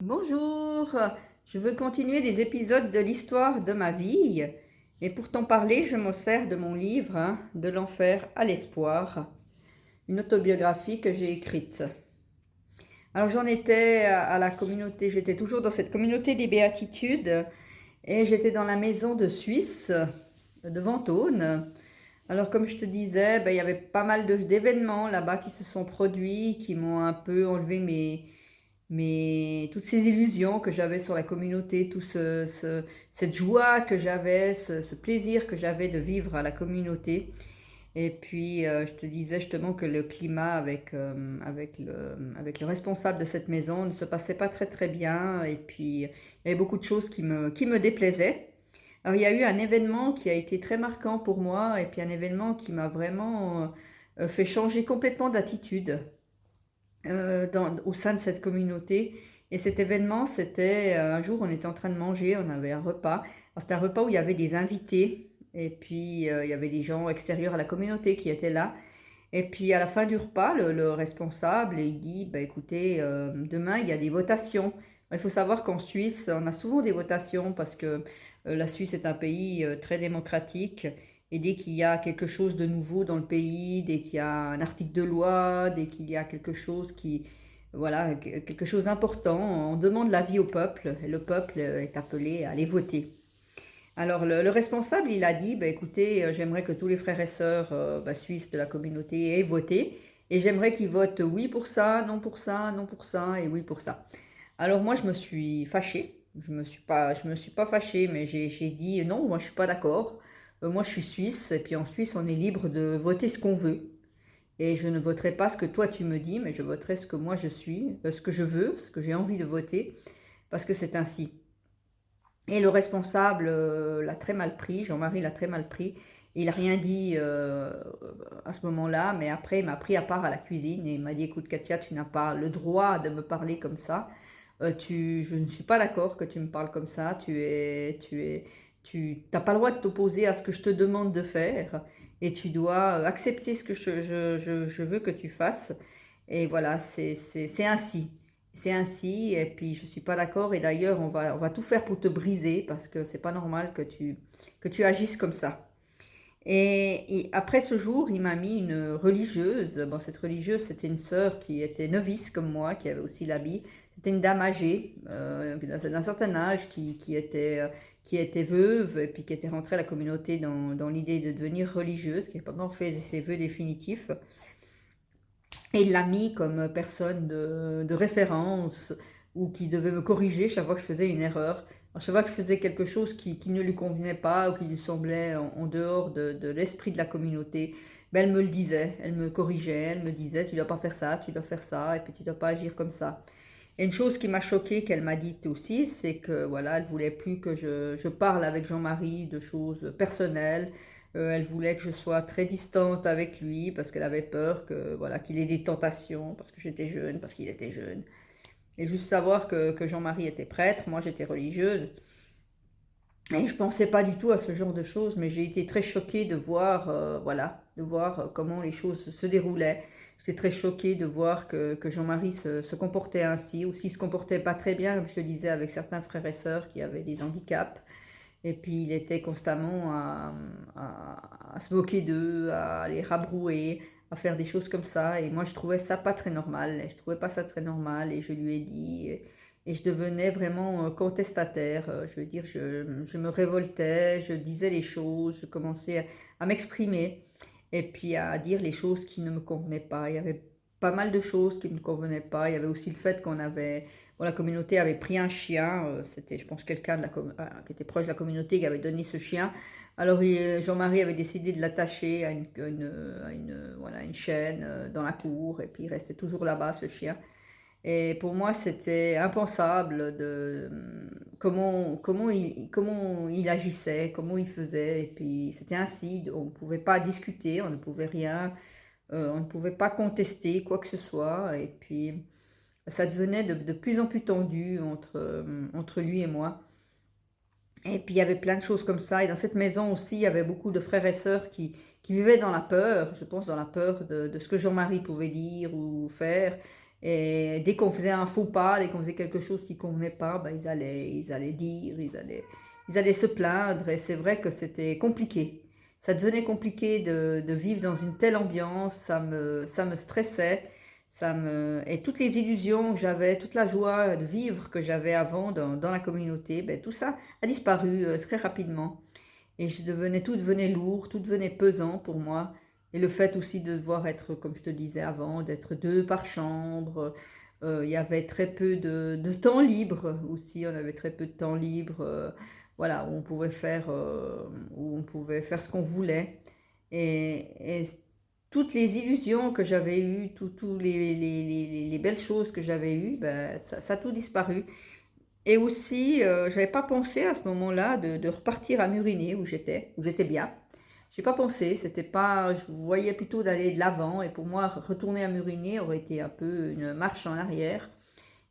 Bonjour, je veux continuer les épisodes de l'histoire de ma vie et pour t'en parler, je me sers de mon livre De l'enfer à l'espoir, une autobiographie que j'ai écrite. Alors j'en étais à la communauté, j'étais toujours dans cette communauté des béatitudes et j'étais dans la maison de Suisse de Ventône. Alors comme je te disais, il y avait pas mal d'événements là-bas qui se sont produits, qui m'ont un peu enlevé mais toutes ces illusions que j'avais sur la communauté, cette joie que j'avais, ce plaisir que j'avais de vivre à la communauté. Et puis, je te disais justement que le climat avec le responsable de cette maison ne se passait pas très très bien. Et puis, il y avait beaucoup de choses qui me déplaisaient. Alors, il y a eu un événement qui a été très marquant pour moi, et puis un événement qui m'a vraiment fait changer complètement d'attitude au sein de cette communauté. Et cet événement, c'était un jour, on était en train de manger, on avait un repas. Alors, c'était un repas où il y avait des invités, et puis il y avait des gens extérieurs à la communauté qui étaient là. Et puis à la fin du repas, le responsable, il dit, écoutez, demain, il y a des votations. Il faut savoir qu'en Suisse, on a souvent des votations parce que la Suisse est un pays très démocratique. Et dès qu'il y a quelque chose de nouveau dans le pays, dès qu'il y a un article de loi, dès qu'il y a quelque chose voilà, quelque chose d'important, on demande l'avis au peuple et le peuple est appelé à aller voter. Alors le responsable, il a dit, écoutez, j'aimerais que tous les frères et sœurs suisses de la communauté aient voté et j'aimerais qu'ils votent oui pour ça, non pour ça, non pour ça et oui pour ça. Alors moi, je me suis fâchée. Je me suis pas fâchée, mais j'ai dit non, moi je suis pas d'accord. Moi je suis suisse, et puis en Suisse on est libre de voter ce qu'on veut. Et je ne voterai pas ce que toi tu me dis, mais je voterai ce que moi je suis, ce que je veux, ce que j'ai envie de voter, parce que c'est ainsi. Et le responsable l'a très mal pris, Jean-Marie l'a très mal pris. Il n'a rien dit à ce moment-là, mais après il m'a pris à part à la cuisine et il m'a dit, écoute Katia, tu n'as pas le droit de me parler comme ça. Je ne suis pas d'accord que tu me parles comme ça. Tu n'as pas le droit de t'opposer à ce que je te demande de faire et tu dois accepter ce que je veux que tu fasses. Et voilà, c'est ainsi. C'est ainsi, et puis je suis pas d'accord, et d'ailleurs on va tout faire pour te briser, parce que c'est pas normal que tu agisses comme ça. Et après ce jour, il m'a mis une religieuse. Bon, cette religieuse, c'était une sœur qui était novice comme moi, qui avait aussi l'habit. C'était une dame âgée, d'un certain âge, qui était veuve, et puis qui était rentrée à la communauté dans l'idée de devenir religieuse, qui n'avait pas encore fait ses vœux définitifs. Et il l'a mis comme personne de référence ou qui devait me corriger chaque fois que je faisais une erreur. À chaque fois que je faisais quelque chose qui ne lui convenait pas ou qui lui semblait en dehors de l'esprit de la communauté, elle me le disait, elle me corrigeait, elle me disait tu dois pas faire ça, tu dois faire ça et puis tu dois pas agir comme ça. Et une chose qui m'a choquée qu'elle m'a dite aussi, c'est que voilà, elle voulait plus que je parle avec Jean-Marie de choses personnelles. Elle voulait que je sois très distante avec lui parce qu'elle avait peur que voilà qu'il ait des tentations parce que j'étais jeune, parce qu'il était jeune. Et juste savoir que Jean-Marie était prêtre, moi j'étais religieuse. Et je pensais pas du tout à ce genre de choses, mais j'ai été très choquée de voir, voilà, de voir comment les choses se déroulaient. J'étais très choquée de voir que Jean-Marie se comportait ainsi, ou s'il se comportait pas très bien, comme je te disais, avec certains frères et sœurs qui avaient des handicaps. Et puis il était constamment à se moquer d'eux, à les rabrouer, à faire des choses comme ça. Et moi je trouvais ça pas très normal. Je trouvais pas ça très normal et je lui ai dit. Et je devenais vraiment contestataire. Je veux dire, je me révoltais, je disais les choses, je commençais à m'exprimer et puis à dire les choses qui ne me convenaient pas. Il y avait pas mal de choses qui ne me convenaient pas. Il y avait aussi le fait bon, la communauté avait pris un chien. C'était, je pense, quelqu'un qui était proche de la communauté qui avait donné ce chien. Alors Jean-Marie avait décidé de l'attacher voilà, une chaîne dans la cour et puis il restait toujours là-bas, ce chien. Et pour moi, c'était impensable comment il agissait, comment il faisait. Et puis c'était ainsi, on ne pouvait pas discuter, on ne pouvait rien, on ne pouvait pas contester quoi que ce soit. Et puis ça devenait de plus en plus tendu entre lui et moi. Et puis il y avait plein de choses comme ça. Et dans cette maison aussi, il y avait beaucoup de frères et sœurs qui vivaient dans la peur, je pense dans la peur de ce que Jean-Marie pouvait dire ou faire. Et dès qu'on faisait un faux pas, dès qu'on faisait quelque chose qui ne convenait pas, ben, ils allaient dire, ils allaient se plaindre. Et c'est vrai que c'était compliqué. Ça devenait compliqué de vivre dans une telle ambiance, ça me stressait. Et toutes les illusions que j'avais, toute la joie de vivre que j'avais avant dans la communauté, ben, tout ça a disparu très rapidement. Et tout devenait lourd, tout devenait pesant pour moi. Et le fait aussi de devoir être, comme je te disais avant, d'être deux par chambre. Il y avait très peu de temps libre aussi, on avait très peu de temps libre, voilà, où on pouvait faire ce qu'on voulait. Et toutes les illusions que j'avais eues, toutes les belles choses que j'avais eues, ben, ça a tout disparu. Et aussi, j'avais pas pensé à ce moment-là de repartir à Muriner où j'étais bien. J'ai pas pensé, c'était pas, je voyais plutôt d'aller de l'avant et pour moi, retourner à Muriner aurait été un peu une marche en arrière.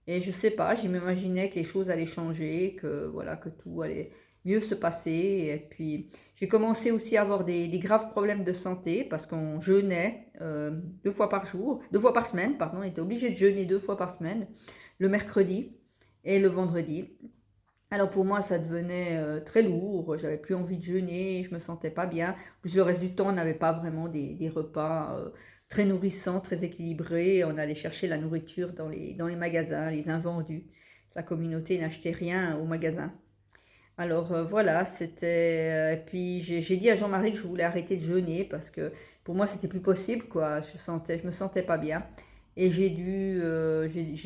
Et je sais pas, je m'imaginais que les choses allaient changer, que voilà, que tout allait mieux se passer. Et puis, j'ai commencé aussi à avoir des graves problèmes de santé parce qu'on jeûnait 2 fois par semaine, pardon, on était obligé de jeûner 2 fois par semaine, le mercredi et le vendredi. Alors pour moi, ça devenait très lourd, j'avais plus envie de jeûner, je me sentais pas bien. En plus, le reste du temps, on n'avait pas vraiment des repas très nourrissants, très équilibrés. On allait chercher la nourriture dans les magasins, les invendus. La communauté n'achetait rien au magasin. Alors voilà, c'était. Et puis j'ai dit à Jean-Marie que je voulais arrêter de jeûner parce que pour moi c'était plus possible quoi. Je me sentais pas bien et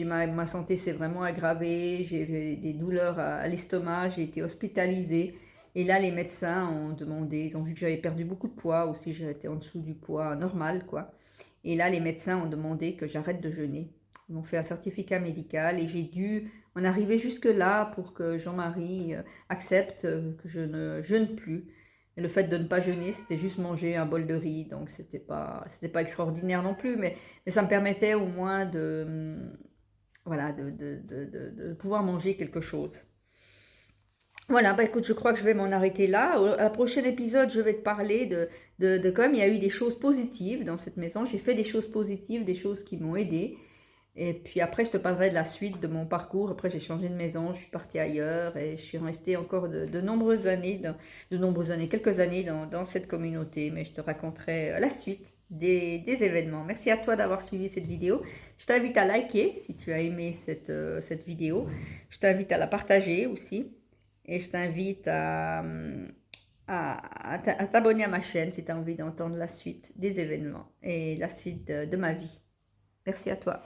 ma santé s'est vraiment aggravée. J'ai eu des douleurs à l'estomac, j'ai été hospitalisée et là les médecins ont demandé, ils ont vu que j'avais perdu beaucoup de poids aussi, j'étais en dessous du poids normal quoi. Et là les médecins ont demandé que j'arrête de jeûner. Ils m'ont fait un certificat médical et j'ai dû en arriver jusque-là pour que Jean-Marie accepte que je ne jeûne plus. Et le fait de ne pas jeûner, c'était juste manger un bol de riz, donc c'était pas extraordinaire non plus, mais ça me permettait au moins voilà, de pouvoir manger quelque chose. Voilà, bah écoute, je crois que je vais m'en arrêter là. À la prochaine épisode, je vais te parler de quand même, il y a eu des choses positives dans cette maison. J'ai fait des choses positives, des choses qui m'ont aidée. Et puis après, je te parlerai de la suite de mon parcours. Après, j'ai changé de maison, je suis partie ailleurs et je suis restée encore de nombreuses années, quelques années dans cette communauté. Mais je te raconterai la suite des événements. Merci à toi d'avoir suivi cette vidéo. Je t'invite à liker si tu as aimé cette vidéo. Je t'invite à la partager aussi. Et je t'invite à t'abonner à ma chaîne si tu as envie d'entendre la suite des événements et la suite de ma vie. Merci à toi.